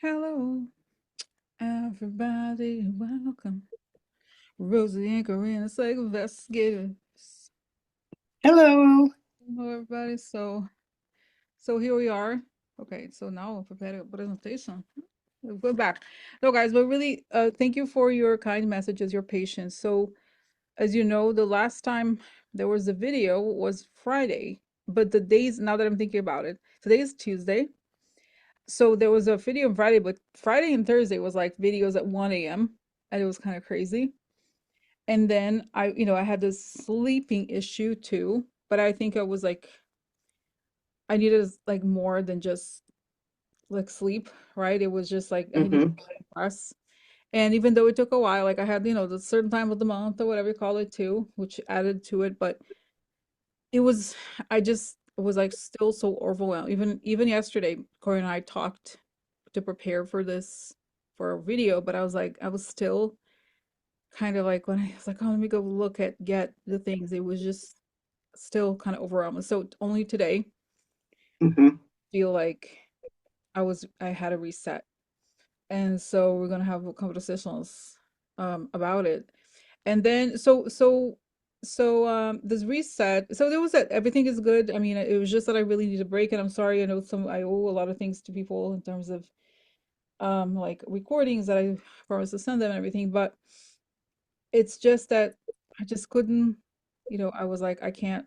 Hello, everybody. Welcome. Rosie and Karina, psych investigators. Hello. Hello, everybody. So here we are. Okay, so now we'll prepare a presentation. We're back. No, guys, but really, thank you for your kind messages, your patience. So, as you know, the last time there was a video was Friday, but the days, now that I'm thinking about it, today is Tuesday. So there was a video on Friday, but Friday and Thursday was like videos at 1 a.m. and it was kind of crazy. And then I had this sleeping issue too, but I think I was like, I needed like more than just like sleep, right? It was just like I needed hmm less. And even though it took a while, like I had, the certain time of the month or whatever you call it too, which added to it, but it was, I just was like still so overwhelmed. Even yesterday, Corey and I talked to prepare for this for a video, but I was still kind of like when I was like, oh, let me go look at get the things. It was just still kind of overwhelming. So only today hmm feel like I had a reset. And so we're gonna have a conversations about it. And then this reset, so there was that everything is good. I mean, it was just that I really need a break, and I'm sorry, I know I owe a lot of things to people in terms of like recordings that I promised to send them and everything, but it's just that I just couldn't, I was like, I can't,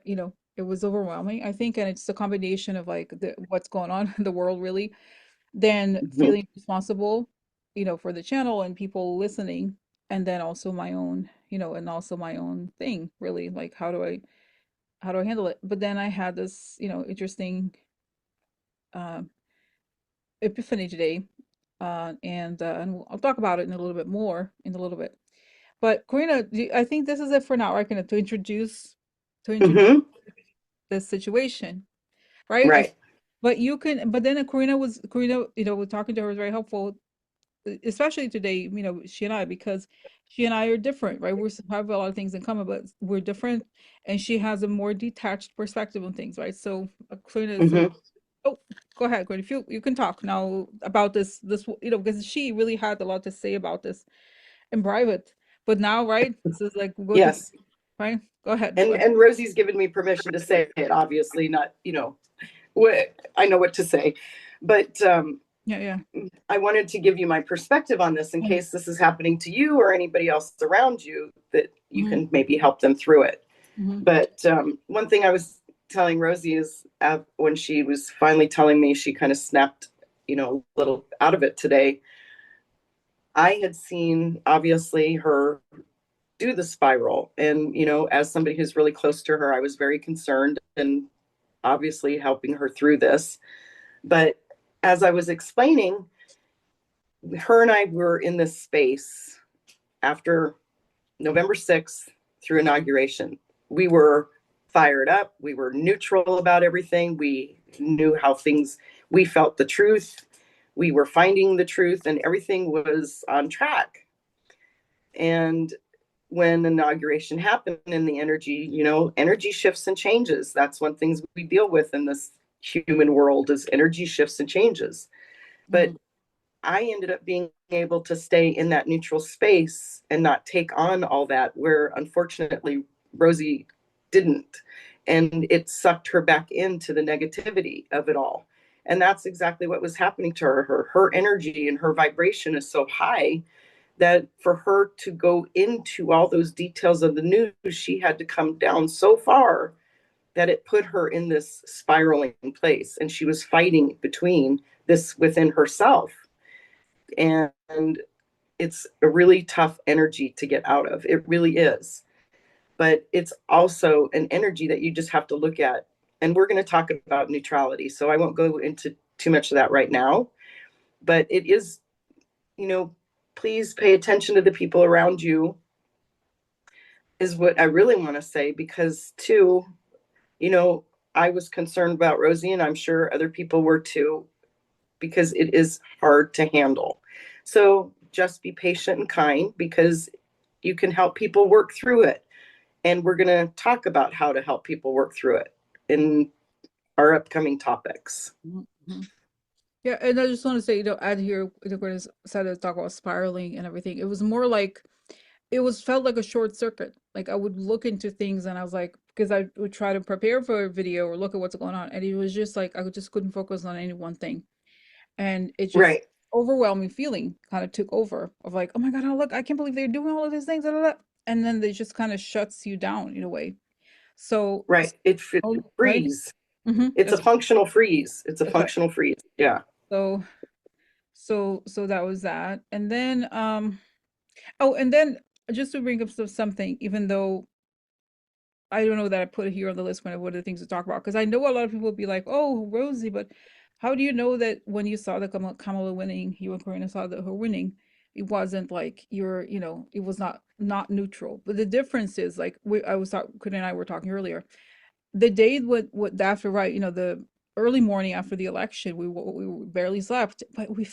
it was overwhelming, I think, and it's a combination of like what's going on in the world really, then hmm feeling responsible, for the channel and people listening, and then also my own, and also my own thing, really, like how do I handle it? But then I had this, interesting uh, epiphany today, and I'll talk about it in a little bit more in a little bit. But Karina, I think this is it for now, right? Karina, to introduce hmm this situation, right? Right. But you can, but then Karina, we're talking to her was very helpful, especially today, she and I, because she and I are different, right? Have a lot of things in common, but we're different, and she has a more detached perspective on things, right? So Karina is hmm oh, go ahead, Karina. If you can talk now about this, because she really had a lot to say about this in private. But now, right? This is like we go together, Yes. right? Go ahead. Go And ahead. and Rosie's given me permission to say it, obviously, not, what I know what to say. But Yeah, yeah. I wanted to give you my perspective on this in case this is happening to you or anybody else around you, that you Mm-hmm, can maybe help them through it. mm-hmm, But one thing I was telling Rosie is, when she was finally telling me she kind of snapped, a little out of it today. I had seen, obviously, her do the spiral. And, as somebody who's really close to her, I was very concerned and obviously helping her through this. But as I was explaining, her and I were in this space after November 6th through inauguration. We were fired up. We were neutral about everything. We knew how we felt the truth. We were finding the truth, and everything was on track. And when inauguration happened in the energy, energy shifts and changes. That's one things we deal with in this human world is energy shifts and changes. mm-hmm, But I ended up being able to stay in that neutral space and not take on all that, where unfortunately Rosie didn't. And it sucked her back into the negativity of it all. And that's exactly what was happening to her. Her energy and her vibration is so high that for her to go into all those details of the news, she had to come down so far that it put her in this spiraling place. And she was fighting between this within herself. And it's a really tough energy to get out of. It really is. But it's also an energy that you just have to look at. And we're going to talk about neutrality. So I won't go into too much of that right now. But it is, you know, please pay attention to the people around you, is what I really want to say. Because, too, I was concerned about Rosie, and I'm sure other people were too, because it is hard to handle. So just be patient and kind, because you can help people work through it. And we're going to talk about how to help people work through it in our upcoming topics. mm-hmm. Yeah, and I just want to say, add here, when it said to talk about spiraling and everything. It was more like it was felt like a short circuit. Like I would look into things and I was like, because I would try to prepare for a video or look at what's going on, and it was just like just couldn't focus on any one thing, and it just Right, overwhelming feeling kind of took over of like, oh my God, oh look, I can't believe they're doing all of these things, da, da, da. And then they just kind of shuts you down in a way. So, right. It oh, right, freeze. It's a that's functional freeze. It's a that's right. functional freeze. Yeah. So, so that was that, and then oh, and then just to bring up something, even though I don't know that I put it here on the list when what are the things to talk about, because I know a lot of people will be like, "Oh, Rosie," but how do you know that when you saw the Kamala winning, you and Karina saw that her winning, it wasn't like it was not neutral. But the difference is like I was talking, Karina and I were talking earlier, the day what after right, the early morning after the election, we barely slept, but it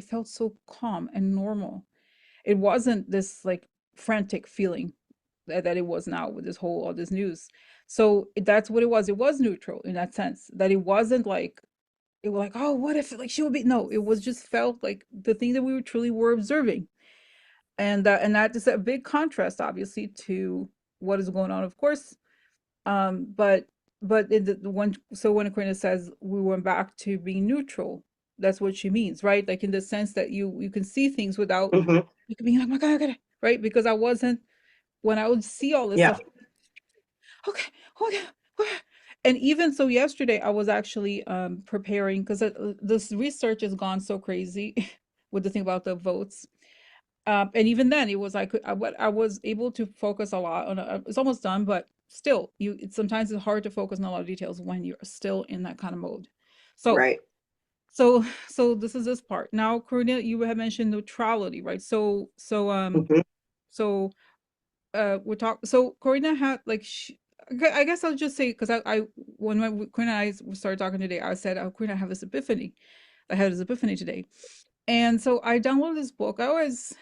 felt so calm and normal. It wasn't this like frantic feeling that it was now with all this news. So that's what it was. It was neutral in that sense, that it wasn't like it was like, oh, what if like she would be, no, it was just felt like the thing that we were truly were observing. And that is a big contrast obviously to what is going on, of course. But the one, so when Karina says we went back to being neutral, that's what she means, right? Like in the sense that you can see things without Hmm. you can be like, oh my God, I got it, right? Because I wasn't, when I would see all this Yeah. stuff, okay, okay, okay. And even so, yesterday I was actually preparing because this research has gone so crazy with the thing about the votes. And even then, it was like what I was able to focus a lot on. It's almost done, but still, sometimes it's hard to focus on a lot of details when you're still in that kind of mode. So, Right. so this is this part. Now, Karina, you have mentioned neutrality, right? Hmm. So we're talking. So Corina had like I guess I'll just say because I when Corina and I started talking today, I said, "Oh, Corina, I have this epiphany. I had this epiphany today," and so I downloaded this book. I always,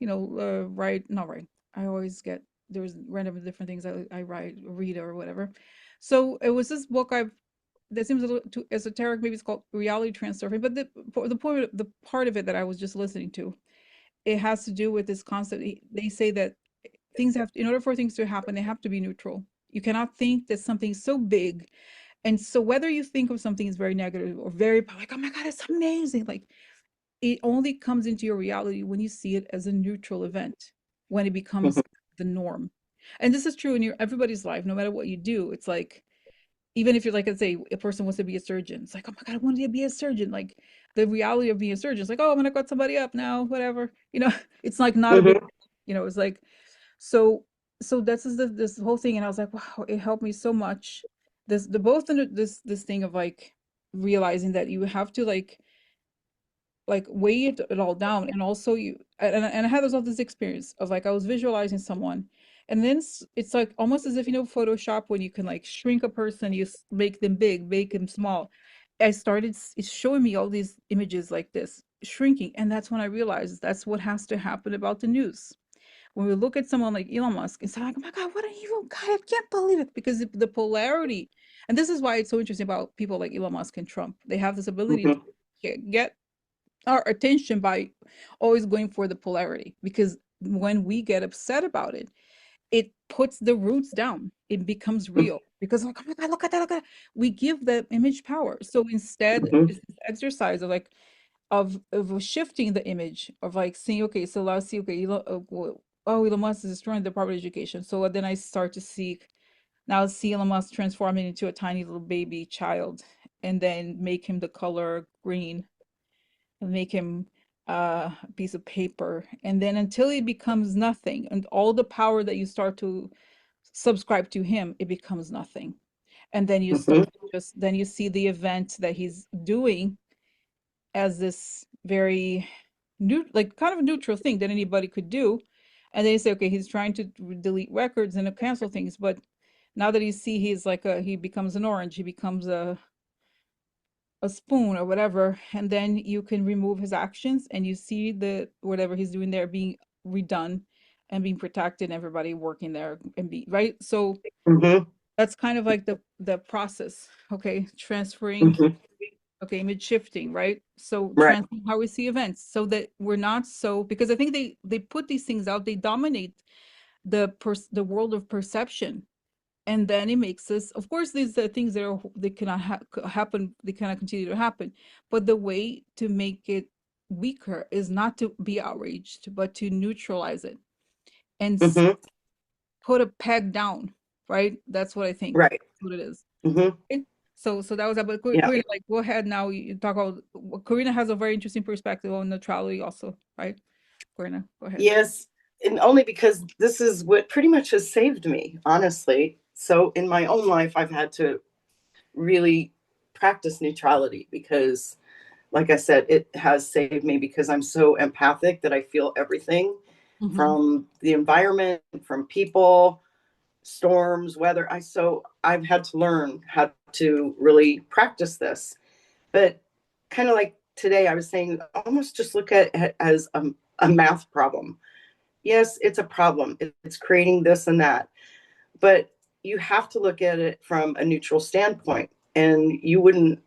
write not write. I always get there's random different things I write, read, or whatever. So it was this book that seems a little too esoteric. Maybe it's called reality transferring, but the part of it that I was just listening to, it has to do with this concept. They say that things have, in order for things to happen, they have to be neutral. You cannot think that something's so big. And so whether you think of something as very negative or very like, oh my God, it's amazing. Like it only comes into your reality when you see it as a neutral event, when it becomes Hmm. the norm. And this is true in everybody's life, no matter what you do. It's like, even if you're like, let's say a person wants to be a surgeon, it's like, oh my God, I want to be a surgeon. Like the reality of being a surgeon is like, oh, I'm gonna cut somebody up now, whatever. It's like not a big, Hmm. it's like so this is this whole thing, and I was like, wow, it helped me so much. The both under this thing of like realizing that you have to like weigh it all down, and also and I had this experience of like I was visualizing someone, and then it's like almost as if Photoshop, when you can like shrink a person, make them big, make them small. I started it's showing me all these images like this shrinking, and that's when I realized that's what has to happen about the news. When we look at someone like Elon Musk, it's like, oh my God, what an evil guy. I can't believe it. Because the polarity, and this is why it's so interesting about people like Elon Musk and Trump. They have this ability to Hmm. get our attention by always going for the polarity. Because when we get upset about it, it puts the roots down. It becomes real. Because like, oh my God, look at that, look at that. We give the image power. So instead, Hmm. it's this exercise of like of shifting the image of like seeing, okay, so let's see, okay, Elon Musk is destroying the Department of Education. So then I start to see, now see Elon Musk transforming into a tiny little baby child, and then make him the color green, and make him a piece of paper, and then until he becomes nothing, and all the power that you start to subscribe to him, it becomes nothing. And then you start Hmm. just then you see the event that he's doing as this very like kind of a neutral thing that anybody could do. And they say, okay, he's trying to delete records and cancel things, but now that you see he's like he becomes an orange, he becomes a spoon or whatever, and then you can remove his actions, and you see the whatever he's doing there being redone and being protected, and everybody working there and be right. So Hmm. that's kind of like the process, okay, transferring Hmm. Okay, image shifting, right? So Right. transform how we see events so that we're not so, because I think they put these things out, they dominate the world of perception. And then it makes us, of course, these are things that are they cannot happen, they cannot continue to happen. But the way to make it weaker is not to be outraged, but to neutralize it and Hmm. put a peg down, right? That's what I think. Right. That's what it is. Hmm. Okay. So that was that. But Yeah. Karina, like, go ahead now. You talk about. Karina has a very interesting perspective on neutrality, also, right? Karina, go ahead. Yes. And only because this is what pretty much has saved me, honestly. So in my own life, I've had to really practice neutrality because, like I said, it has saved me because I'm so empathic that I feel everything Mm-hmm. from the environment, from people, storms, weather. I've had to learn how to really practice this. But kind of like today, I was saying, almost just look at it as a math problem. Yes, it's a problem. It's creating this and that, but you have to look at it from a neutral standpoint. And you wouldn't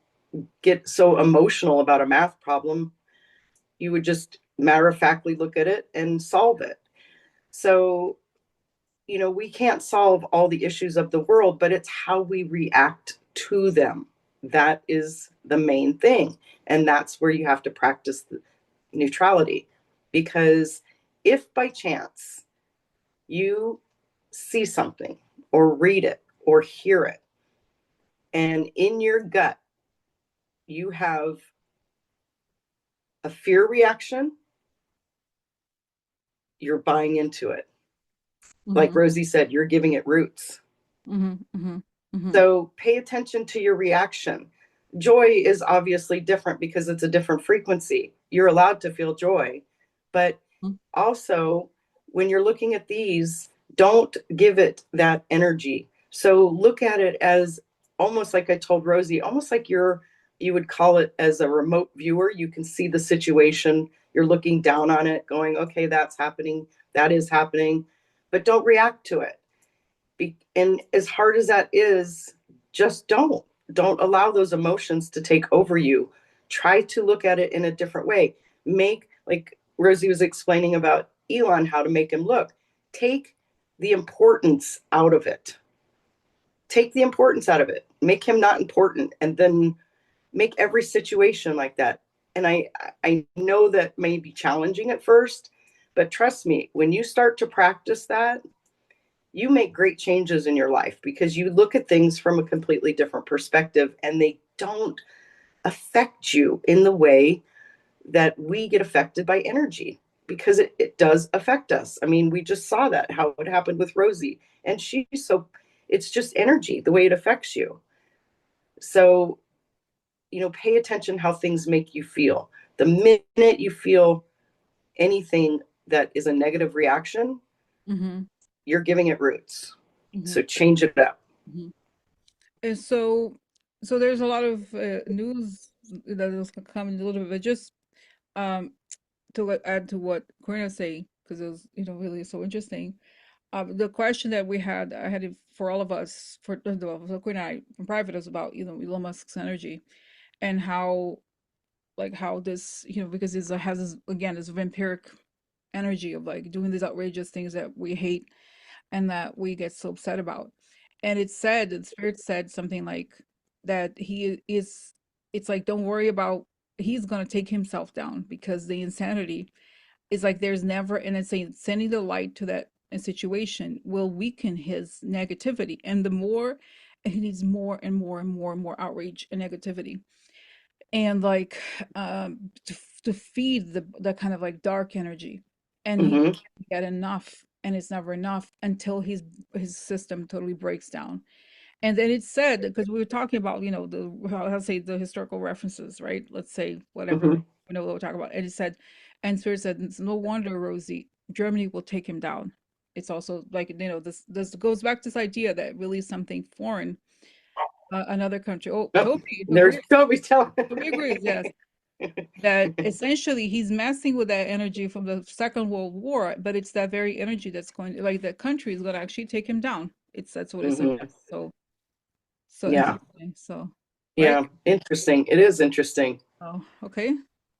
get so emotional about a math problem. You would just matter of factly look at it and solve it. So, we can't solve all the issues of the world, but it's how we react to them. That is the main thing. And that's where you have to practice the neutrality. Because if by chance you see something or read it or hear it, and in your gut you have a fear reaction, you're buying into it. Like Mm-hmm. Rosie said, you're giving it roots. Mm-hmm. Mm-hmm. Mm-hmm. So pay attention to your reaction. Joy is obviously different because it's a different frequency. You're allowed to feel joy, but also when you're looking at these, don't give it that energy. So look at it as almost like I told Rosie, almost like you would call it as a remote viewer. You can see the situation. You're looking down on it, going, okay, that's happening. That is happening. But don't react to it. And as hard as that is, just don't allow those emotions to take over you. Try to look at it in a different way. Make, like Rosie was explaining about Elon, how to make him look. Take the importance out of it. Take the importance out of it. Make him not important, and then make every situation like that. And I know that may be challenging at first, but trust me, when you start to practice that, you make great changes in your life because you look at things from a completely different perspective, and they don't affect you in the way that we get affected by energy, because it does affect us. I mean, we just saw that, how it happened with Rosie. And it's just energy, the way it affects you. So, pay attention how things make you feel. The minute you feel anything that is a negative reaction, Mm-hmm. you're giving it roots. Mm-hmm. So change it up. Mm-hmm. And so there's a lot of news that is coming a little bit, but just um add to what Karina saying, because it was, really so interesting. The question that I had it for all of us, for Karina and I, in private, is about, Elon Musk's energy and how, like, how this, because it has this, again, this vampiric energy of like doing these outrageous things that we hate and that we get so upset about. And the spirit said something like that it's like, don't worry about, he's going to take himself down, because the insanity is like, there's never, and it's saying sending the light to that situation will weaken his negativity. And the more, and he needs more and more and more and more outrage and negativity. And like, to feed the kind of like dark energy, and he Mm-hmm. can't get enough, and it's never enough until his system totally breaks down. And then it said, because we were talking about, how to say, the historical references, right? Let's say whatever, Mm-hmm. we know what we're talking about. And it said, and Spirit said, it's no wonder, Rosie, Germany will take him down. It's also like, this goes back to this idea that really something foreign, another country. Oh, Oh, Toby there's agrees. Toby telling. Toby agrees, yes, that essentially he's messing with that energy from the Second World War, but it's that very energy that's going, like, the country is going to actually take him down. That's what it Mm-hmm. suggests. So Yeah. interesting. So. right? Yeah. Interesting. It is interesting. Oh, okay.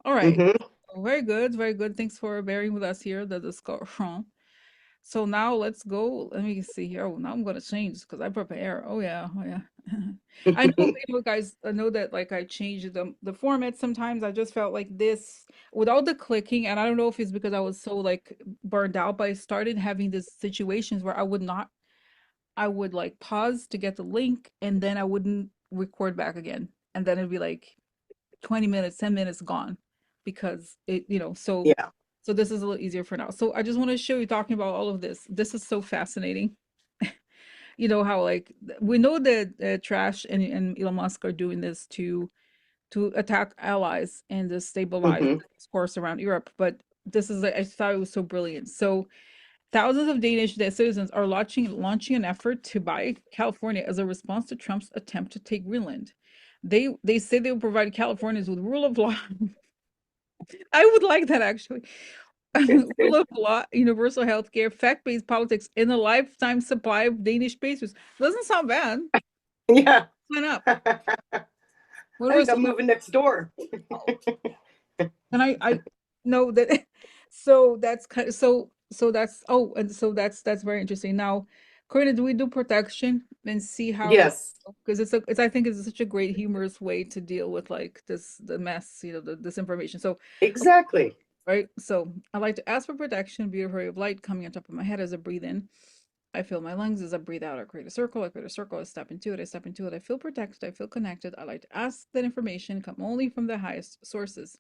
All right. Mm-hmm. Oh, very good, very good. Thanks for bearing with us here, the discussion. So now let's go. Let me see here. Oh, now I'm gonna change because I prepare. Oh yeah, oh yeah. I know, you know, guys. I know that like I changed the format sometimes. I just felt like this without the clicking, and I don't know if it's because I was so like burned out, but I started having these situations where I would like pause to get the link, and then I wouldn't record back again, and then it'd be like 20 minutes, 10 minutes gone because it, you know, Yeah. so this is a little easier for now. So I just want to show you talking about all of this. This is so fascinating. You know how like we know that Trash and Elon Musk are doing this to attack allies and destabilize Mm-hmm. the discourse around Europe, but this is I thought it was so brilliant. So thousands of Danish citizens are launching an effort to buy California as a response to Trump's attempt to take Greenland. They say they will provide Californians with rule of law. I would like that actually. Rule of law, universal health care, fact-based politics, and a lifetime supply of Danish pastries. Doesn't sound bad. Yeah. Sign up. I What think was I'm moving next door. and I know that so that's kind of so that's oh and so that's very interesting. Now, Corinna, do we do protection and see how Yes. because it's I think it's such a great humorous way to deal with like the mess, you know, the disinformation. So okay, Exactly. right? So I like to ask for protection, be a ray of light coming on top of my head as I breathe in. I feel my lungs as I breathe out. I create a circle. I create a circle. I step into it. I step into it. I feel protected. I feel connected. I like to ask that information come only from the highest sources.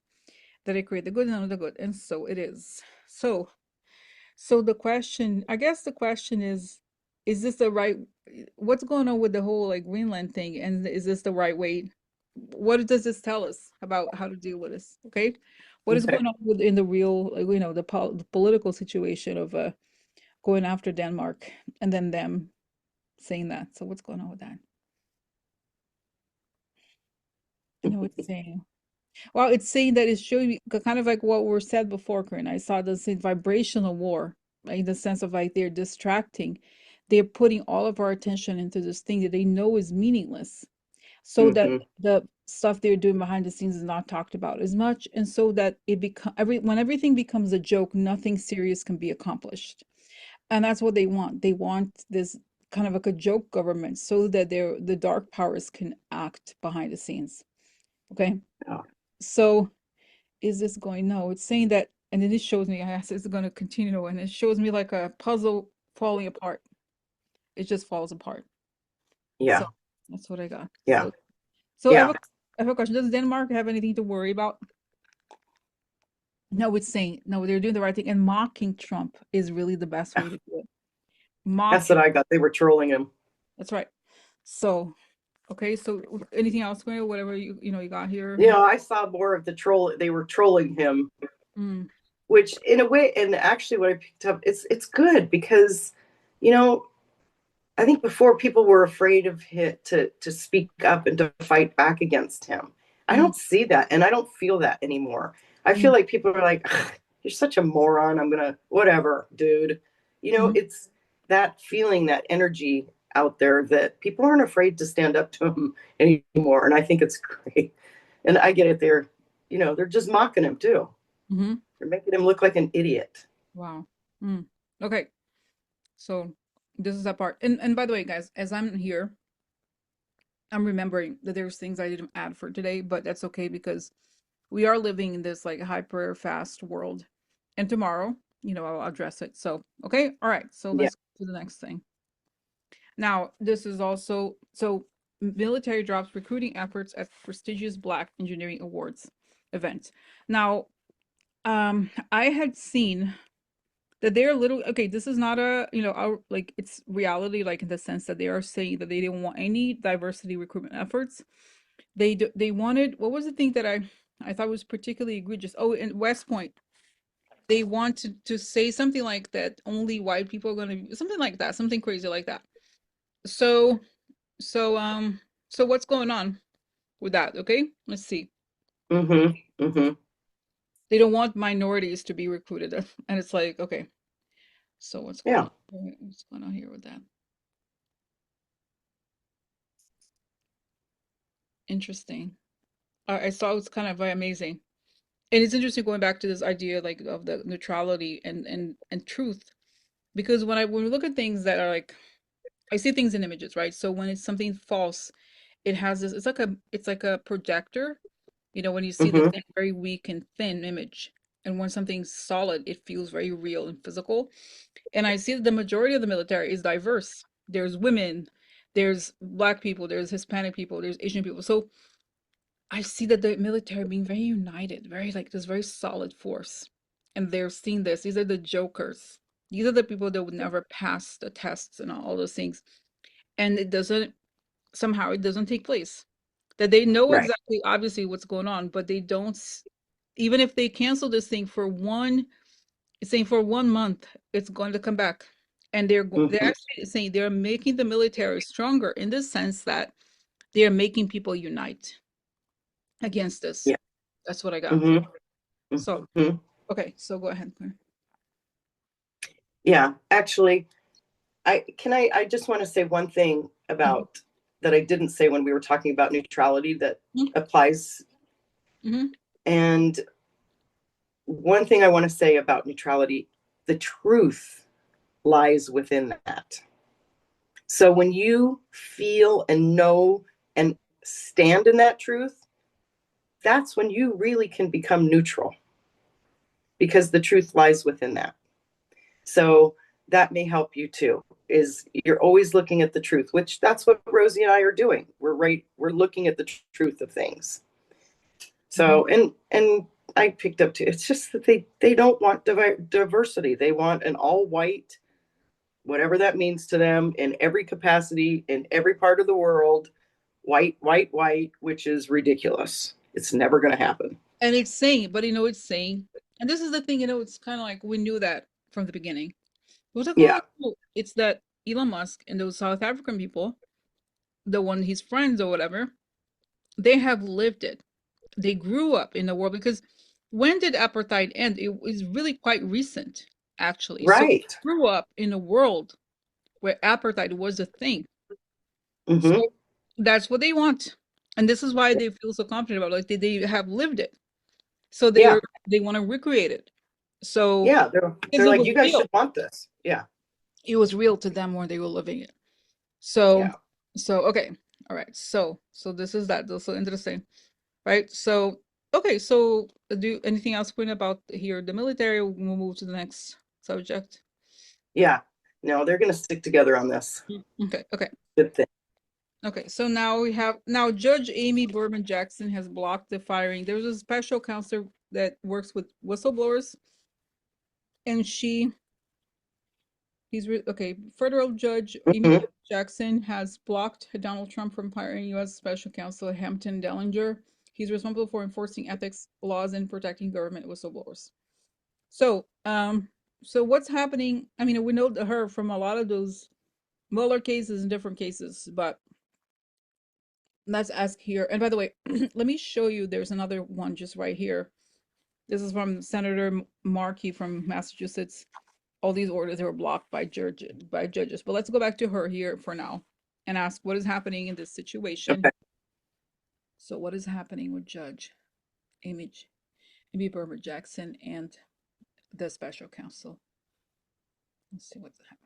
That I create the good and the good. And so it is. So the question, I guess the question is this the right, what's going on with the whole like Greenland thing? And is this the right way? What does this tell us about how to deal with this? Okay. What is Okay. going on with in the real, like, you know, the political situation of going after Denmark and then them saying that. So what's going on with that? I know it's saying. Well, it's saying that it's showing kind of like what were said before, Corinne. I saw this in vibrational war, like in the sense of like they're distracting. They're putting all of our attention into this thing that they know is meaningless, so that Mm-hmm. the stuff they're doing behind the scenes is not talked about as much, and so that it become when everything becomes a joke, nothing serious can be accomplished. And that's what they want. They want this kind of like a joke government so that the dark powers can act behind the scenes. Okay. Yeah. So is this going? No, it's saying that, and then it shows me, I asked, is it going to continue? And it shows me like a puzzle falling apart. It just falls apart. So Yeah. that's what I got. Yeah. So Yeah. I have a question. Does Denmark have anything to worry about? No, it's saying, no, they're doing the right thing. And mocking Trump is really the best way to do it. That's Mock what him. I got. They were trolling him. That's right. So, okay. So anything else, Gwen, whatever you know, you got here? You know, I saw more of the troll. They were trolling him, Mm, which in a way, and actually, what I picked up, it's good because, you know, I think before people were afraid of him to speak up and to fight back against him. I mm, don't see that, and I don't feel that anymore. I feel mm, like people are like, "You're such a moron. I'm gonna whatever, dude." You know, mm, it's that feeling, that energy out there that people aren't afraid to stand up to him anymore, and I think it's great. And I get it. They're just mocking him too. mm-hmm. They're making him look like an idiot. Wow. Mm. Okay. So this is that part. And by the way, guys, as I'm here, I'm remembering that there's things I didn't add for today, but that's okay because we are living in this like hyper fast world. And tomorrow, you know, I'll address it. So, okay. All right. So Yeah. let's go to the next thing. Now, this is also so military drops recruiting efforts at prestigious Black Engineering Awards event. Now, I had seen that they're a little okay. This is not a like it's reality, like in the sense that they are saying that they didn't want any diversity recruitment efforts. They wanted what was the thing that I thought was particularly egregious? Oh, in West Point, they wanted to say something like that only white people are going to something like that, something crazy like that. So so so what's going on with that? Okay, let's see. Mm-hmm. Mm-hmm. They don't want minorities to be recruited, and it's like okay. So what's going Yeah. on? What's going on here with that? Interesting. I saw it's kind of very amazing. And it's interesting going back to this idea like of the neutrality and truth. Because when we look at things that are like I see things in images, right? So when it's something false, it has this it's like a projector. You know, when you see this Mm-hmm. thing very weak and thin image, and when something's solid, it feels very real and physical. And I see that the majority of the military is diverse. There's women, there's black people, there's Hispanic people, there's Asian people. So I see that the military being very united, very like this very solid force. And they're seeing this. These are the jokers. These are the people that would never pass the tests and all those things. And it doesn't somehow it doesn't take place. That they know Right. exactly obviously what's going on, but they don't even if they cancel this thing for one it's saying for 1 month, it's going to come back. And they're Mm-hmm. actually saying they're making the military stronger in the sense that they're making people unite against this. Yeah. That's what I got. Mm-hmm. So, Mm-hmm. okay, so go ahead, Claire. Yeah. Actually, I just want to say one thing Mhm, about that I didn't say when we were talking about neutrality that mhm, applies. mhm. And one thing I want to say about neutrality, the truth lies within that. So when you feel and know and stand in that truth, that's when you really can become neutral because the truth lies within that. So that may help you too. Is you're always looking at the truth, which that's what Rosie and I are doing. We're looking at the truth of things. Mhm. So and I picked up too. It's just that they don't want diversity. They want an all white, whatever that means to them, in every capacity, in every part of the world, white, white, white, which is ridiculous. It's never going to happen. And it's saying, but it's saying, and this is the thing, it's kind of like we knew that from the beginning. It was like, oh, Yeah. it's cool. It's that Elon Musk and those South African people, the one his friends or whatever, they have lived it. They grew up in the world because when did apartheid end? It was really quite recent, actually. So they Right. grew up in a world where apartheid was a thing. Mm-hmm. So that's what they want. And this is why they feel so confident about it. Like they have lived it. So Yeah. they want to recreate it. So Yeah. because They're it like, was you guys real. should want this. Yeah. It was real to them when they were living it. So Yeah. okay. All right. So this is that. That's so interesting. Right? So okay, so do anything else point about here the military? We'll move to the next subject. Yeah. No, they're going to stick together on this. Okay, okay. Good thing. Okay, so now Judge Amy Berman Jackson has blocked the firing. There's a special counselor that works with whistleblowers, and okay. Federal Judge Amy Mm-hmm. Jackson has blocked Donald Trump from firing U.S. Special Counsel Hampton Dellinger. He's responsible for enforcing ethics laws and protecting government whistleblowers. So, so what's happening? I mean, we know her from a lot of those Mueller cases and different cases, but let's ask here. And by the way, let me show you. There's another one just right here. This is from Senator Markey from Massachusetts. All these orders were blocked by judges. But let's go back to her here for now and ask what is happening in this situation. Okay. So, what is happening with Judge Amy Amy Berman Jackson and the special counsel? Let's see what's happening.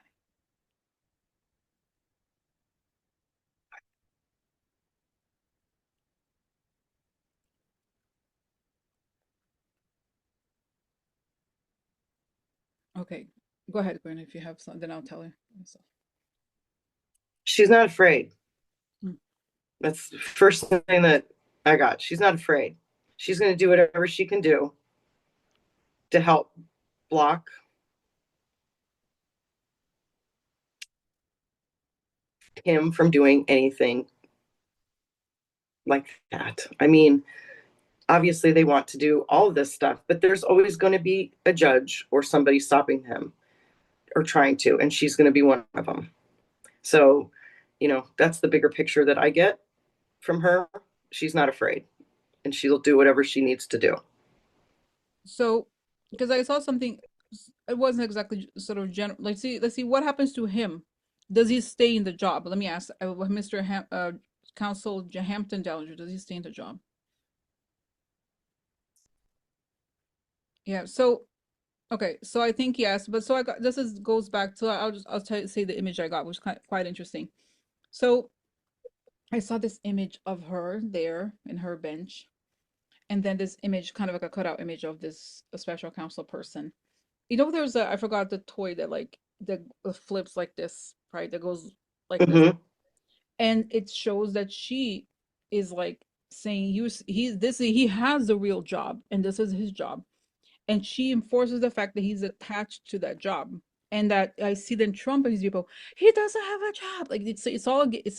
Okay, go ahead, Gwen. If you have something, I'll tell you. She's not afraid. Mm. That's the first thing that I got. She's not afraid. She's going to do whatever she can do to help block him from doing anything like that. I mean, obviously they want to do all of this stuff, but there's always going to be a judge or somebody stopping him or trying to, and she's going to be one of them. So, that's the bigger picture that I get from her. She's not afraid, and she'll do whatever she needs to do. So, because I saw something, it wasn't exactly sort of general. Let's see what happens to him. Does he stay in the job? Let me ask, Mr. counsel Hampton Dellinger, does he stay in the job? Yeah. So okay. So I think yes, but so I got this is goes back to say the image I got, which is quite interesting. So I saw this image of her there in her bench, and then this image, kind of like a cutout image of this a special counsel person. You know, there's a I forgot the toy that like that flips like this, right? That goes like this, Mm-hmm. and it shows that she is like saying he has a real job and this is his job, and she enforces the fact that he's attached to that job, and that I see then Trump and these people, he doesn't have a job, like it's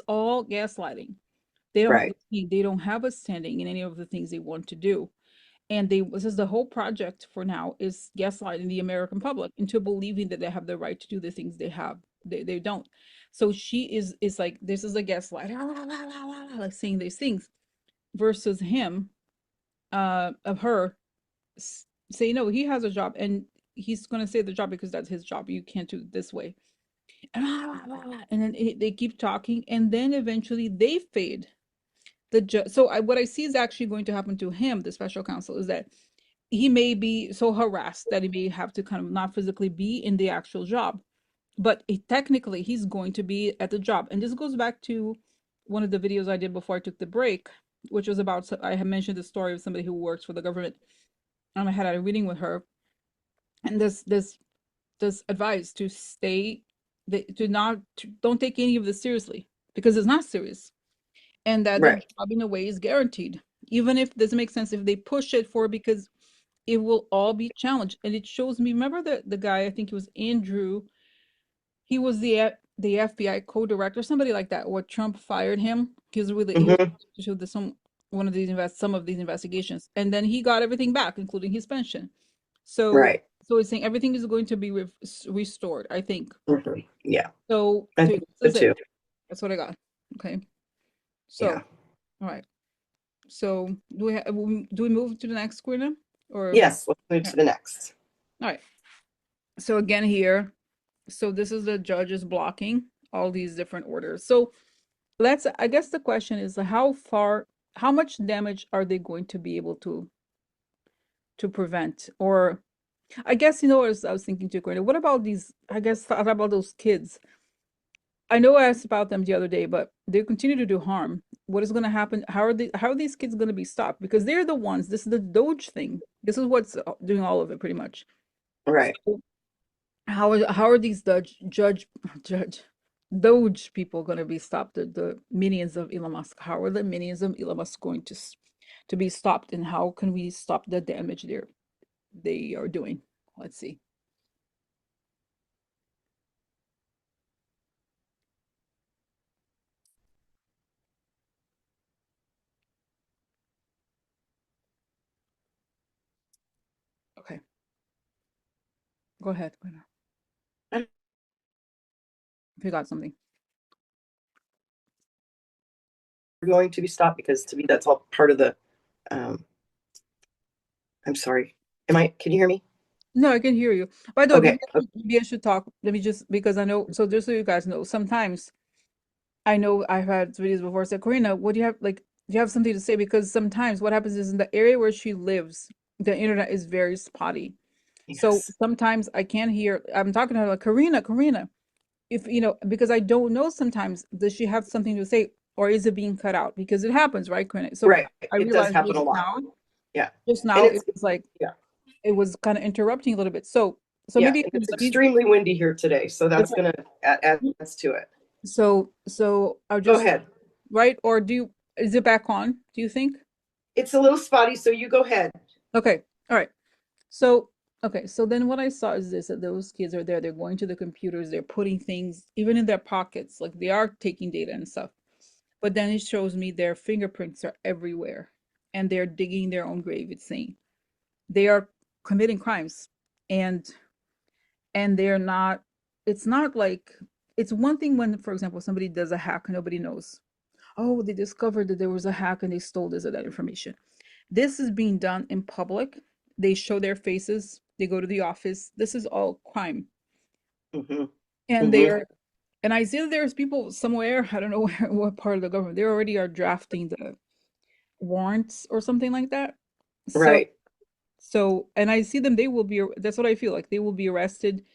all gaslighting. Right. They don't have a standing in any of the things they want to do, and they this is the whole project for now is gaslighting the American public into believing that they have the right to do the things they don't. So she is like, this is a gaslight, like saying these things, versus him, of her say no, he has a job and he's going to say the job because that's his job, you can't do it this way. And then they keep talking, and then eventually they fade the judge. So what I see is actually going to happen to him, the special counsel, is that he may be so harassed that he may have to kind of not physically be in the actual job, but technically he's going to be at the job. And this goes back to one of the videos I did before I took the break, which was about, I had mentioned the story of somebody who works for the government, and I had a reading with her, and this advice to stay, to not don't take any of this seriously because it's not serious, and that the Right. job in a way is guaranteed, even if it doesn't make sense if they push it for, because it will all be challenged. And it shows me, remember the guy, I think it was Andrew, he was the FBI co-director, somebody like that, where Trump fired him. He was Mm-hmm. to the some one of these some of these investigations, and then he got everything back, including his pension. So Right. so it's saying everything is going to be restored, I think. Mm-hmm. Yeah. So I this think so is it. too. That's what I got. Okay. So Yeah. all right. So do we move to the next screen, or Yes. Let's move yeah. to the next. All right. So again here, so this is the judges blocking all these different orders. So I guess the question is how much damage are they going to be able to prevent? Or I guess, as I was thinking too, Corinne, what about these, I guess, thought about those kids. I know I asked about them the other day, but they continue to do harm. What is going to happen? How are these kids going to be stopped? Because they're the ones, this is the DOGE thing. This is what's doing all of it pretty much. Right. So how are these judge Doge people going to be stopped? The minions of Elon Musk. How are the minions of Elon Musk going to be stopped? And how can we stop the damage they are doing? Let's see. Okay, go ahead. If you got something. We're going to be stopped because to me that's all part of the. Um, I'm sorry. Can you hear me? No, I can hear you. By the way, Okay. maybe I should talk. Let me just, because I know, so just so you guys know, sometimes I know I've had videos before. I said, Karina, what do you have, like, do you have something to say? Because sometimes what happens is in the area where she lives, the internet is very spotty. So Yes. sometimes I can't hear, I'm talking to her like, Karina, if, because I don't know sometimes, does she have something to say or is it being cut out? Because it happens, right, Karina? So Right. I It does realized happen a lot. Yeah. just And now it it's was like, yeah. it was kind of interrupting a little bit. So Yeah. maybe And it's let me, extremely windy here today, so it's that's gonna add to it. so I'll Go just, ahead. right? Or is it back on? Do you think? It's a little spotty, so you go ahead. Okay. All right. So, okay. So then what I saw is this, that those kids are there. They're going to the computers. They're putting things even in their pockets. Like they are taking data and stuff. But then it shows me their fingerprints are everywhere and they're digging their own grave. It's saying they are committing crimes, and they're not, it's not like, it's one thing when, for example, somebody does a hack and nobody knows. Oh, they discovered that there was a hack and they stole this or that information. This is being done in public. They show their faces. They go to the office. This is all crime. Mm-hmm. And they Mm-hmm. are And I see that there's people somewhere, I don't know where, what part of the government, they already are drafting the warrants or something like that. So, Right. and I see them, they will be, that's what I feel like, they will be arrested,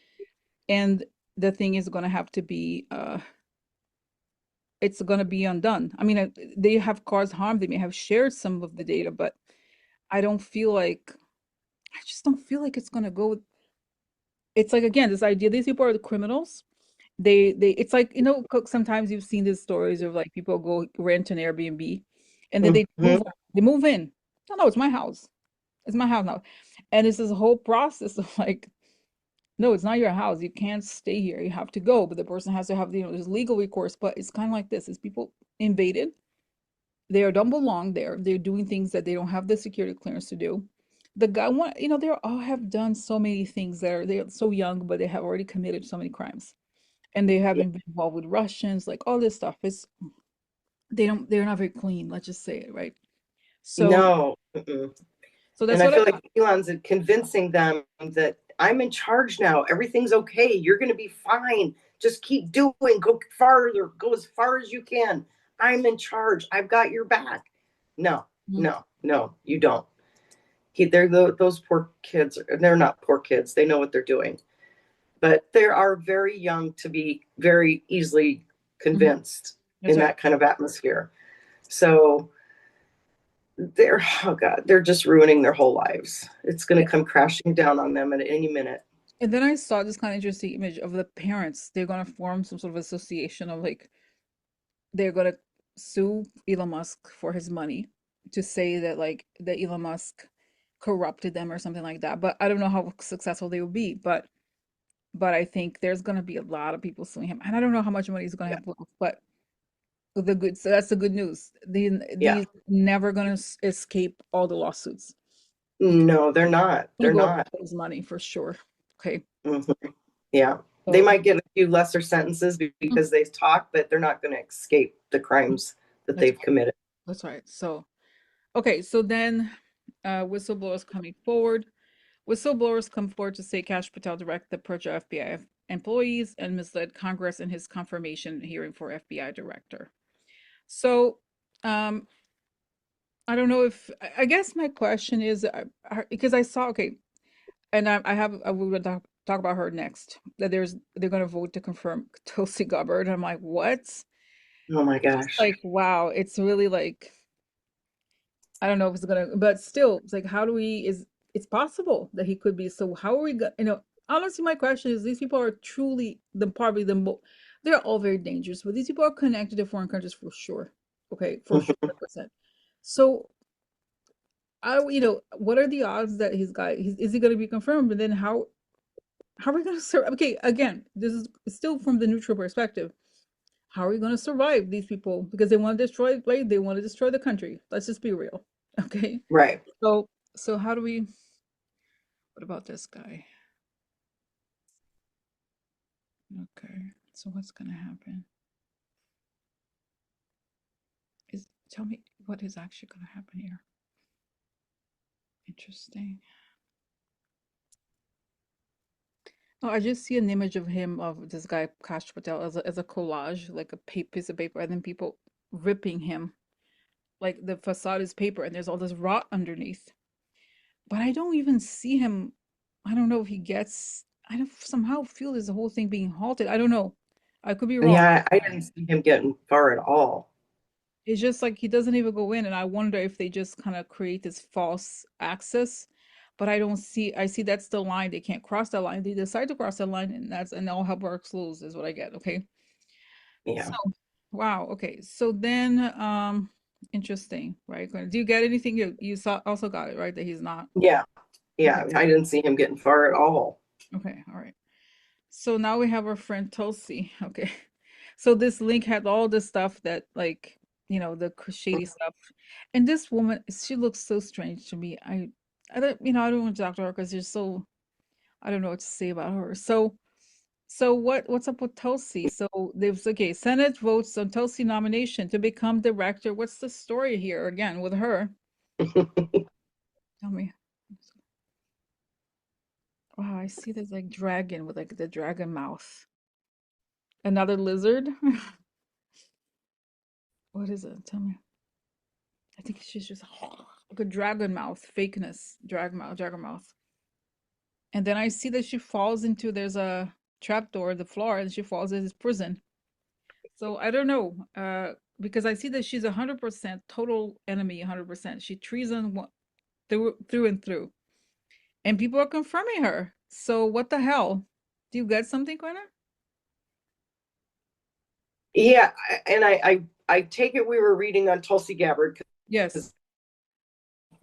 and the thing is going to have to be, it's going to be undone. I mean, they have caused harm, they may have shared some of the data, but I don't feel like, I just don't feel like it's going to go. It's like, again, this idea, these people are the criminals. It's like, Cook, sometimes you've seen these stories of like people go rent an Airbnb and then they Hmm. they move in. No, no, it's my house. It's my house now. And it's this whole process of like, no, it's not your house. You can't stay here. You have to go. But the person has to have, there's legal recourse. But it's kind of like this. It's people invaded. They are don't belong there. They're doing things that they don't have the security clearance to do. The guy, they all have done so many things they're so young, but they have already committed so many crimes. And they have Yeah. been involved with Russians, like all this stuff. They're not very clean, let's just say it, right? So No. Mm-mm. so And that's I what I feel like Elon's convincing them that I'm in charge now. Everything's okay. You're going to be fine. Just keep doing. Go farther. Go as far as you can. I'm in charge. I've got your back. No, Mhm. no, no, you don't. They're those poor kids. They're not poor kids. They know what they're doing, but they are very young to be very easily Mhm. convinced That's in right. that kind of atmosphere. So they're, oh god, they're just ruining their whole lives. It's going Yeah. to come crashing down on them at any minute. And then I saw this kind of interesting image of the parents. They're gonna form some sort of association of like they're gonna sue Elon Musk for his money to say that like that Elon Musk corrupted them or something like that. But I don't know how successful they will be. But I think there's gonna be a lot of people suing him, and I don't know how much money he's gonna Yeah, have left. But so that's the good news. yeah. These never gonna escape all the lawsuits. He No, they're not. gonna They're go after not. his money for sure. Okay, Mhm. Yeah, they so might get a few lesser sentences because they've talked, but they're not going to escape the crimes that that's they've committed. that's right. So okay, so then whistleblowers coming forward. Whistleblowers come forward to say Kash Patel directed the purge of FBI employees and misled Congress in his confirmation hearing for FBI director. So um, I don't know if I guess my question is because I saw okay, and I will talk about her next. That they're going to vote to confirm Tulsi Gabbard. I'm like, what? Oh my It's just gosh. like, wow, it's really like I don't know if it's gonna, but still, it's like, how do we? Is it's possible that he could be? So how are we going? Honestly, my question is: these people are truly probably the most. They're all very dangerous, but these people are connected to foreign countries for sure. Okay, for sure, Mhm. 100%. So what are the odds that is he going to be confirmed? And then how are we going to survive? Okay, again, this is still from the neutral perspective. How are we going to survive these people? Because they want to destroy the place, they want to destroy the country. Let's just be real. Okay. Right. So how do we what about this guy? Okay. So what's going to happen? Is Tell me what is actually going to happen here. Interesting. Oh, I just see an image of him of this guy Kash Patel as a collage, like a piece of paper, and then people ripping him. Like the facade is paper and there's all this rot underneath. But I don't even see him. I don't know if he gets. I don't somehow feel there's the whole thing being halted. I don't know. I could be wrong. Yeah, I didn't see him getting far at all. It's just like he doesn't even go in, and I wonder if they just kind of create this false access. But I don't see. I see that's the line. They can't cross that line. They decide to cross that line, and all hell breaks loose is what I get. Okay. So, Yeah. wow. Okay. So then, interesting, right? Do you get anything you saw? Also got it right that he's not. Yeah. Okay. Yeah. I didn't see him getting far at all. Okay. All right. So now we have our friend Tulsi. Okay. So this link had all the stuff that like, the shady stuff. And this woman, she looks so strange to me. I don't want to talk to her because I don't know what to say about her. So what's up with Tulsi? So there's okay, Senate votes on Tulsi nomination to become director. What's the story here again with her? Tell me. Wow, I see this like dragon with like the dragon mouth. Another lizard? What is it? Tell me. I think she's just like a dragon mouth, fakeness, dragon mouth. And then I see that she falls into there's a trapdoor in the floor and she falls in this prison. So I don't know, because I see that she's 100% total enemy, 100%. She treason through and through, and people are confirming her. So what the hell? Do you get something, Quina? Yeah, and I take it we were reading on Tulsi Gabbard Yes. because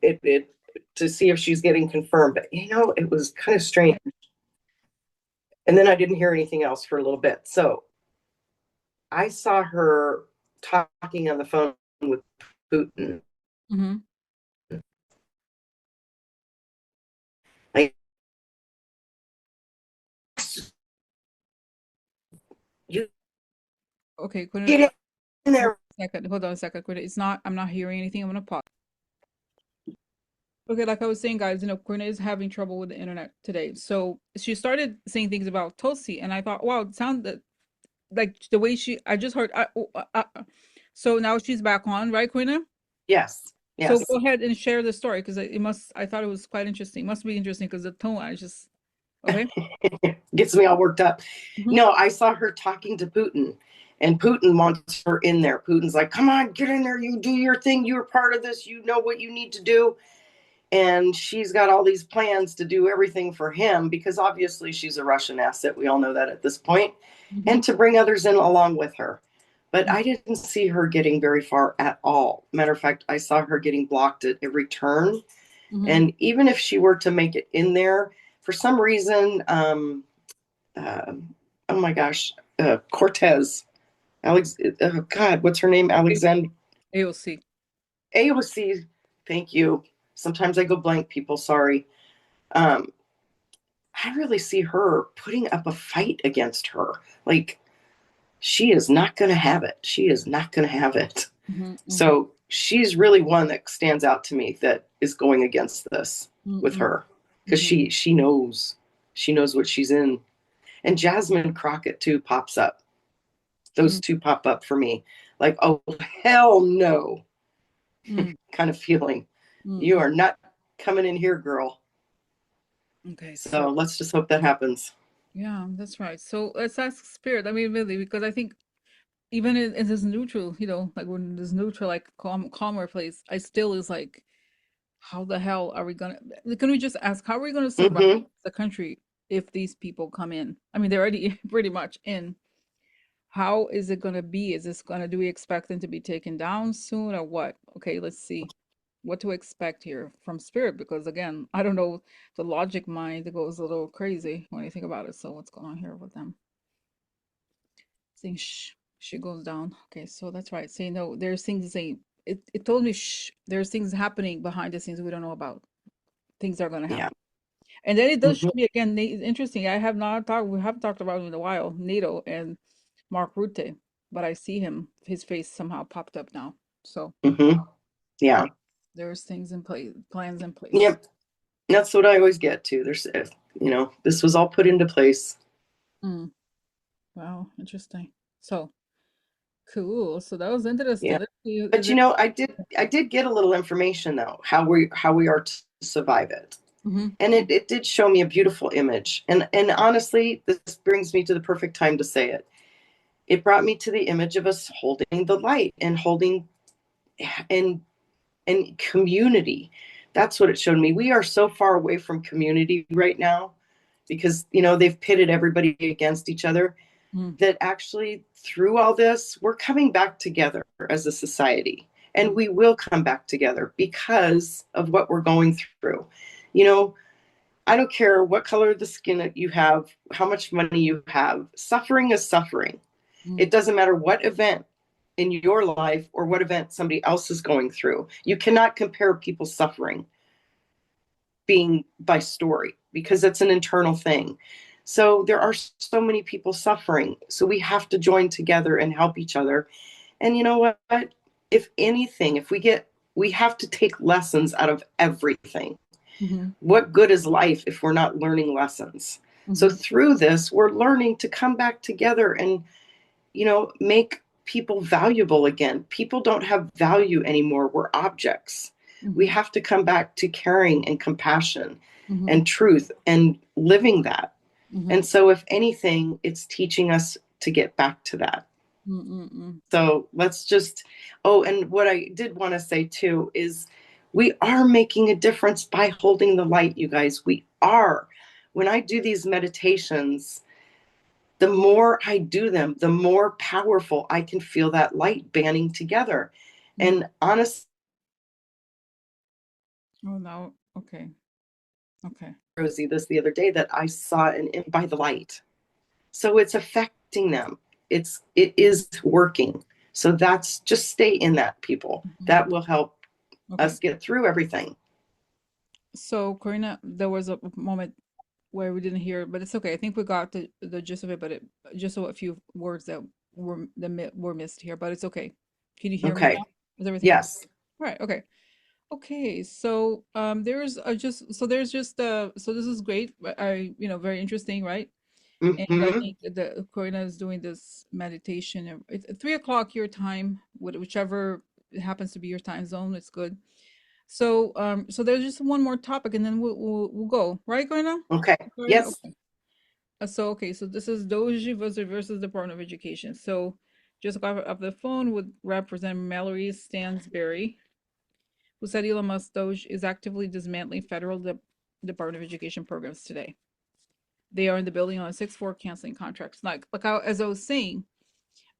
it to see if she's getting confirmed. But it was kind of strange. And then I didn't hear anything else for a little bit. So I saw her talking on the phone with Putin. Mm-hmm. Like, you Okay, Quina, get in hold there. on a second. Hold on a second, Quina. It's not. I'm not hearing anything. I'm gonna pause. Okay, like I was saying, guys, Quina is having trouble with the internet today. So she started saying things about Tulsi, and I thought, wow, it sounded like the way I just heard. So now she's back on, right, Quina? Yes, So yes. go ahead and share the story because I thought it was quite interesting. It must be interesting because the tone, okay. Gets me all worked up. Hmm. No, I saw her talking to Putin, and Putin wants her in there. Putin's like, come on, get in there. You do your thing. You're part of this. You know what you need to do. And she's got all these plans to do everything for him because obviously she's a Russian asset. We all know that at this point, Hmm. and to bring others in along with her. But Hmm. I didn't see her getting very far at all. Matter of fact, I saw her getting blocked at every turn. Hmm. And even if she were to make it in there, for some reason, uh, oh my gosh, Cortez, God, what's her name? Alexander AOC. AOC. Thank you. Sometimes I go blank, people. Sorry. Um, I really see her putting up a fight against her. Like, she is not going to have it. She is not going to have it. Hmm. Hmm. So she's really one that stands out to me that is going against this with Hmm. her because Hmm. she knows what she's in. And Jasmine Crockett too pops up. Those two pop up for me. Like, oh hell no, Hmm. kind of feeling. You Hmm. are not coming in here, girl. Okay, so So let's just hope that happens. yeah, that's right. So let's ask Spirit. I mean, really, because I think even in this neutral, like when this neutral, like calmer place, I still is like, how the hell are we gonna? Can we just ask how are we gonna survive Mm-hmm. the country if these people come in? I mean, they're already pretty much in. How is it gonna be? Is this gonna, do we expect them to be taken down soon or what? Okay, let's see what to expect here from Spirit because again, I don't know, the logic mind goes a little crazy when you think about it. So what's going on here with them? Saying shh, she goes down. Okay, so that's right. Saying no, there's things saying it told me shh, there's things happening behind the scenes we don't know about. Things are gonna Yeah. happen. And then it does show Mm-hmm. me again, interesting. We haven't talked about him in a while, NATO and Mark Rutte, but I see his face somehow popped up now. So Mm-hmm. yeah, Yeah. there's things in place, plans in place. Yep. That's what I always get to. This was all put into place. Mm, wow, interesting. So cool. So that was interesting. Yeah. Let's see, is But there? I did get a little information though, how we are to survive it. Mm-hmm, And it did show me a beautiful image. And honestly, this brings me to the perfect time to say it. It brought me to the image of us holding the light and holding and community. That's what it showed me. We are so far away from community right now because they've pitted everybody against each other mm-hmm, that actually through all this we're coming back together as a society, and we will come back together because of what we're going through. you know I don't care what color of the skin that you have, how much money you have. Suffering is suffering. mm-hmm, It doesn't matter what event in your life or what event somebody else is going through. You cannot compare people's suffering being by story because it's an internal thing. So there are so many people suffering. So we have to join together and help each other. And you know what? If anything, we have to take lessons out of everything. mm-hmm, What good is life if we're not learning lessons? So mm-hmm. through this, we're learning to come back together make people valuable again. People don't have value anymore. We're objects. We Mm-hmm. have to come back to caring and compassion Mm-hmm. and truth and living that. Mm-hmm. And so, if anything, it's teaching us to get back to that. Mm-mm-mm. So let's just, oh, and what I did want to say too is we are making a difference by holding the light, you guys. We are. When I do these meditations, the more I do them, the more powerful I can feel that light banding together. Mm-hmm. And honestly, Oh no. Okay. Okay. Rosie, this the other day that I saw an by the light. So it's affecting them. It is working. So that's just stay in that, people. Mm-hmm. That will help Okay. us get through everything. So, Karina, there was a moment where we didn't hear, but it's okay. I think we got the gist of it, but just a few words that were missed here, but it's okay. Can you hear me now? Okay. Is everything okay? Yes. All right. Okay. Okay. So, there's just so this is great. Very interesting, right? And I Mm-hmm. think the Karina is doing this meditation. It's at 3 o'clock your time, whichever it happens to be your time zone. It's good. So there's just one more topic, and then we'll go right, Karina. Okay. Karina, Yes. okay. So this is DOGE versus Department of Education. So just got off the phone with Representative Mallory Stansberry, who said Elon Musk DOGE is actively dismantling federal Department of Education programs today. They are in the building on 6-4 canceling contracts. As I was saying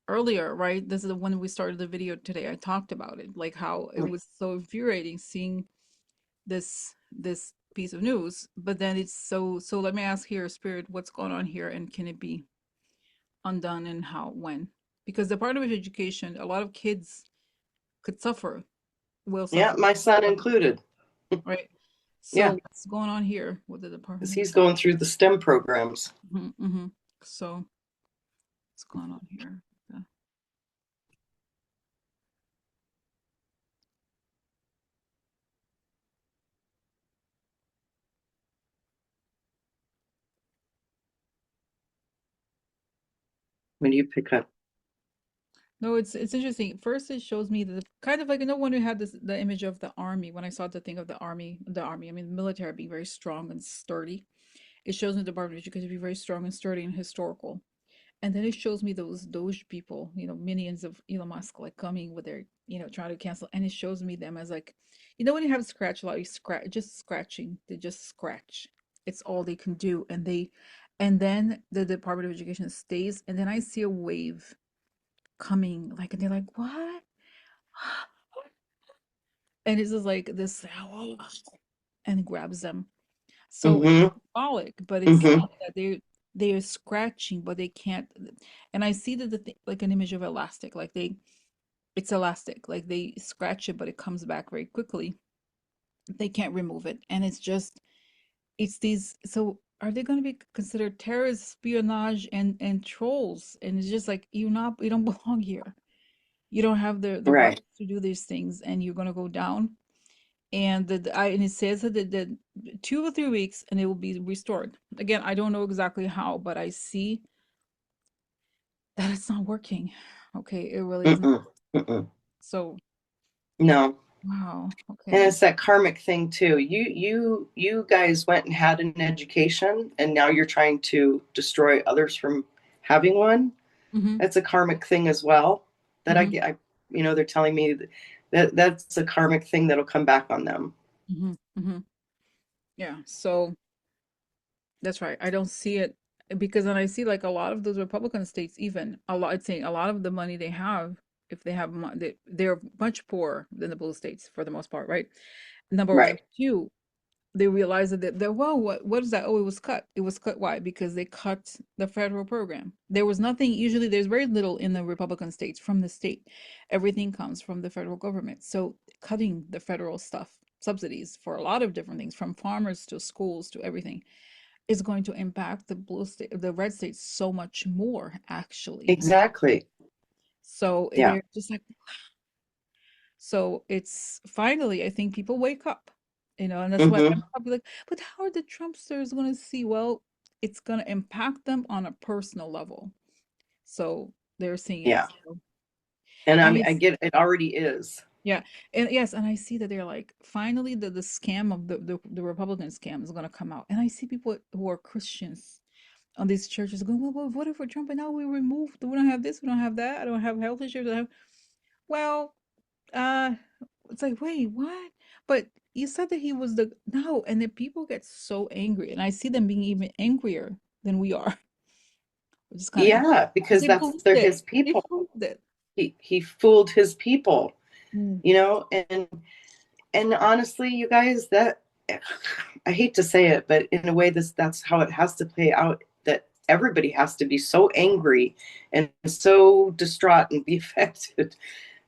earlier, right? This is when we started the video today. I talked about it, like how it was so infuriating seeing this piece of news. But then it's so. Let me ask here, Spirit, what's going on here, and can it be undone, and how, when? Because the Department of Education, a lot of kids could suffer, will Yeah, suffer, my son included. right? Yeah, So what's going on here with the because Department? he's going through the STEM programs. Mm-hmm. So what's going on here? When you pick up. No, it's interesting. First, it shows me the kind of like when we had the image of the army. When I saw the thing of the army, I mean, the military being very strong and sturdy. It shows me the Department of Education to be very strong and sturdy and historical. And then it shows me those Doge people, minions of Elon Musk, like coming with their, trying to cancel. And it shows me them as like, when you have scratch a lot, you scratch, just scratching. They just scratch. It's all they can do. And then the Department of Education stays. And then I see a wave coming, like, and they're like, what? And it's just like this, and grabs them. So it's Mm-hmm. symbolic, but it's Mm-hmm. saying that they are scratching, but they can't. And I see that like an image of elastic, like it's elastic, like they scratch it, but it comes back very quickly. They can't remove it, and it's these. So are they going to be considered terrorist, espionage, and trolls? And it's just like you don't belong here. You don't have the right Right. to do these things, and you're going to go down. And it says that the 2 or 3 weeks and it will be restored. Again, I don't know exactly how, but I see that it's not working. Okay, it really is not. Mm-mm. Mm-mm. So, No. wow. And Okay. it's that karmic thing too. You guys went and had an education, and now you're trying to destroy others from having one. Mm-hmm. That's a karmic thing as well. That I Mm-hmm. get. They're telling me that that's a karmic thing that'll come back on them. Mm-hmm. Mm-hmm. Yeah. So that's right. I don't see it because then I see like a lot of those Republican states, even a lot. It's saying a lot of the money they have, if they have, they're much poorer than the blue states for the most part, right? Number Right. two, they realized that well, what is that? Oh, it was cut. It was cut. Why? Because they cut the federal program. There was nothing. Usually there's very little in the Republican states from the state. Everything comes from the federal government. So cutting the federal stuff, subsidies for a lot of different things, from farmers to schools to everything, is going to impact the red states so much more, actually. Exactly. So Yeah. they're just like, so it's finally, I think people wake up, and that's why I'm Mm-hmm. probably like, but how are the Trumpsters going to see? Well, it's going to impact them on a personal level. So they're seeing it. Yeah. So, And I and mean, I get it already is. yeah, and yes, and I see that they're like, finally the scam of the Republican scam is gonna come out, and I see people who are Christians on these churches going, well, what if we're Trump and now we remove, we don't have this, we don't have that, I don't have health insurance, I don't have, well, uh, it's like, wait, what? But you said that he was the no, and then people get so angry, and I see them being even angrier than we are, which is kind of Yeah, because because they that's believed they're it, his they people. believed it. He fooled his people, Mm, you know, and honestly, you guys, that I hate to say it, but in a way, that's how it has to play out. That everybody has to be so angry and so distraught and be affected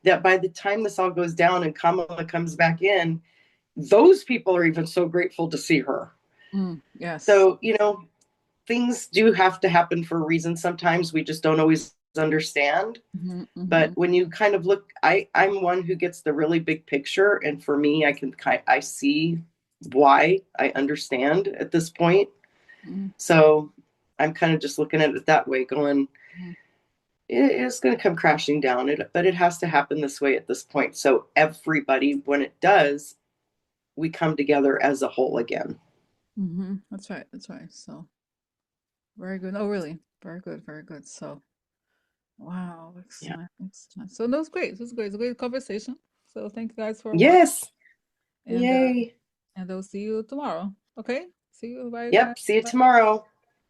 that by the time this all goes down and Kamala comes back in, those people are even so grateful to see her. yes. So, you know, things do have to happen for a reason. Sometimes we just don't always understand. Hmm, hmm, But when you kind of look, I'm one who gets the really big picture, and for me, I see why, I understand at this point. hmm, So I'm kind of just looking at it that way, going, hmm. it's going to come crashing down, but it has to happen this way at this point. So everybody, when it does, we come together as a whole again. That's right. That's right. So very good. Oh, really? Very good. Very good. So wow, Yeah. excellent, excellent. So that was great. This was great. It's a great conversation. So thank you guys for watching, Yes. and Yay. I'll see you tomorrow. Okay. See you. Bye, guys. Yep. See you Bye. tomorrow.